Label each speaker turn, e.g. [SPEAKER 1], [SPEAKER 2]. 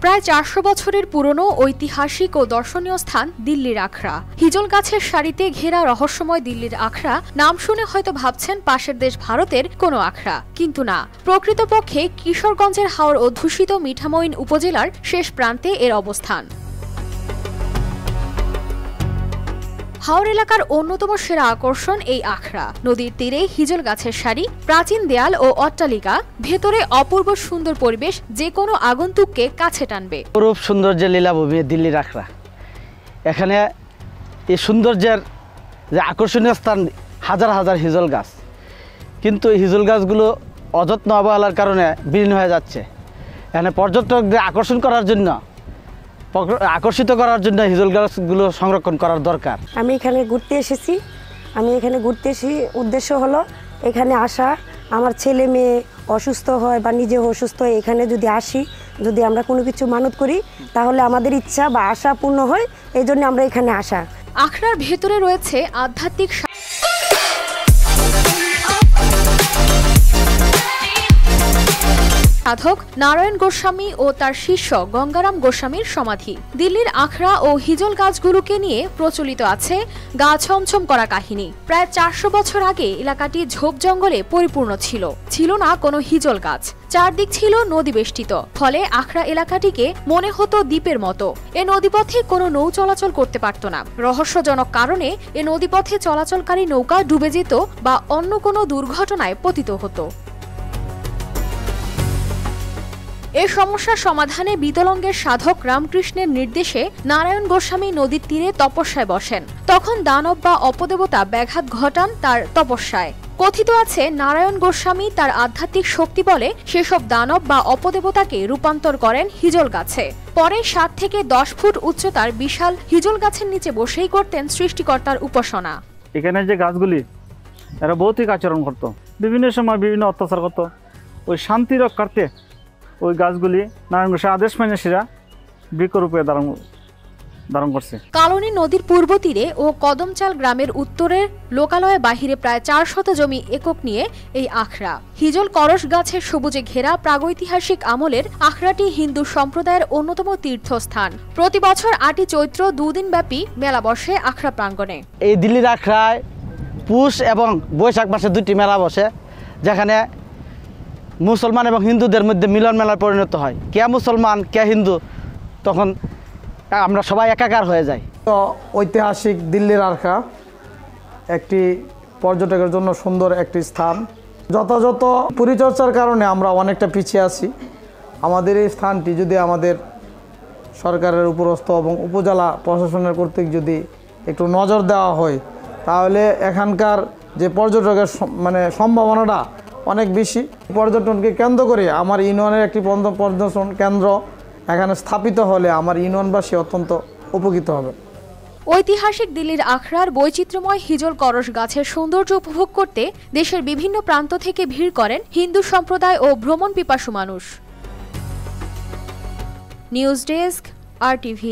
[SPEAKER 1] প্রায় ৪০০ বছরের পুরনো ঐতিহাসিক ও দর্শনীয় স্থান দিল্লির আখড়া। হিজল গাছের সারিতে ঘেরা রহস্যময় দিল্লির আখড়া নাম শুনে হয়তো ভাবছেন পাশের দেশ ভারতের কোনো আখড়া, কিন্তু না, প্রকৃতপক্ষে কিশোরগঞ্জের হাওর অধ্যুষিত মিঠামইন উপজেলার শেষ প্রান্তে এর অবস্থান। হাওর এলাকার অন্যতম সেরা আকর্ষণ এই আখড়া। নদীর তীরে হিজল গাছের সারি, প্রাচীন দেয়াল ও অট্টালিকা, ভেতরে অপূর্ব সুন্দর পরিবেশ যে কোনো আগন্তুককে কাছে টানবে।
[SPEAKER 2] অপরূপ সৌন্দর্যের লীলাভূমি দিল্লির আখড়া। এখানে এই সৌন্দর্যের যে আকর্ষণীয় স্থান হাজার হাজার হিজল গাছ, কিন্তু এই হিজল গাছগুলো অযত্ন অবহেলার কারণে বিলীন হয়ে যাচ্ছে। এখানে পর্যটকদের আকর্ষিত করার জন্য হিজল গাছগুলো সংরক্ষণ করার দরকার।
[SPEAKER 3] আমি এখানে ঘুরতে এসেছি। উদ্দেশ্য হলো এখানে আসা, আমার ছেলে মেয়ে অসুস্থ হয় বা নিজে অসুস্থ হয়, এখানে যদি আসি, যদি আমরা কোনো কিছু মানত করি তাহলে আমাদের ইচ্ছা বা আশা পূর্ণ হয়, এই জন্য আমরা এখানে আসা।
[SPEAKER 1] আখড়ার ভেতরে রয়েছে আধ্যাত্মিক সাধক নারায়ণ গোস্বামী ও তার শিষ্য গঙ্গারাম গোস্বামীর সমাধি। দিল্লির আখড়া ও হিজল গাছগুলোকে নিয়ে প্রচলিত আছে গা ছমছম করা কাহিনী। প্রায় ৪০০ বছর আগে এলাকাটি ঝোপ জঙ্গলে পরিপূর্ণ ছিল না কোনো হিজল গাছ। চারদিক ছিল নদী বেষ্টিত, ফলে আখড়া এলাকাটিকে মনে হতো দ্বীপের মতো। এ নদীপথে কোনো নৌ চলাচল করতে পারত না। রহস্যজনক কারণে এ নদীপথে চলাচলকারী নৌকা ডুবে যেত বা অন্য কোনো দুর্ঘটনায় পতিত হতো। এ সমস্যার সমাধানে বিতলঙ্গের সাধক রামকৃষ্ণের নির্দেশে নারায়ণ গোস্বামী নদীর তীরে তপস্যায় বসেন। তখন দানব বা অপদেবতা ব্যাঘাত ঘটান তার তপস্যায়। কথিত আছে নারায়ণ গোস্বামী তার আধ্যাত্মিক শক্তি বলে সেসব দানব বা অপদেবতাকে রূপান্তর করেন হিজল গাছে। পরে ৭ থেকে ১০ ফুট উচ্চতার বিশাল হিজল গাছের নিচে বসেই করতেন সৃষ্টিকর্তার উপাসনা।
[SPEAKER 4] এখানে যে গাছগুলি এরা ভৌতিক আচরণ করত, বিভিন্ন সময় বিভিন্ন অত্যাচার করত। ওই শান্তি রক্ষার্থে ওই গাছগুলি নারায়ণ গোস্বামী আদেশ মেনে সেরা বৃক্ষরূপে ধারণ করছে।
[SPEAKER 1] কালনী নদীর পূর্ব তীরে ও কদমচাল গ্রামের উত্তরের লোকালয়ে বাহিরে প্রায় ৪০০ জমি একক নিয়ে এই আখড়া। হিজল করস গাছের সবুজে ঘেরা প্রাগৈতিহাসিক আমলের আখড়াটি হিন্দু সম্প্রদায়ের অন্যতম তীর্থস্থান। প্রতি বছর ৮ই চৈত্র ২ দিন ব্যাপী মেলা বসে আখড়া প্রাঙ্গণে।
[SPEAKER 2] এই দিল্লির আখড়ায় পুষ এবং বৈশাখ মাসে 2টি মেলা বসে, যেখানে মুসলমান এবং হিন্দুদের মধ্যে মিলন মেলায় পরিণত হয়। কে মুসলমান কে হিন্দু, তখন আমরা সবাই একাকার হয়ে যাই।
[SPEAKER 5] তো ঐতিহাসিক দিল্লির আখড়া একটি পর্যটকের জন্য সুন্দর একটি স্থান। যথাযথ পরিচর্যার কারণে আমরা অনেকটা পিছিয়ে আছি। আমাদের এই স্থানটি যদি আমাদের সরকারের উপরস্থ এবং উপজেলা প্রশাসনের কর্তৃক যদি একটু নজর দেওয়া হয়, তাহলে এখানকার যে পর্যটকের সম্ভাবনাটা অনেক বেশি। পর্যটনকে কেন্দ্র করে আমার ইউনিয়নের একটি পর্যটন কেন্দ্র এখানে স্থাপিত হলে আমার ইউনিয়নবাসী অত্যন্ত উপকৃত হবে।
[SPEAKER 1] ঐতিহাসিক দিল্লির আখড়ার বৈচিত্র্যময় হিজল করস গাছের সৌন্দর্য উপভোগ করতে দেশের বিভিন্ন প্রান্ত থেকে ভিড় করেন হিন্দু সম্প্রদায় ও ভ্রমণ পিপাসু মানুষ। News desk, RTV।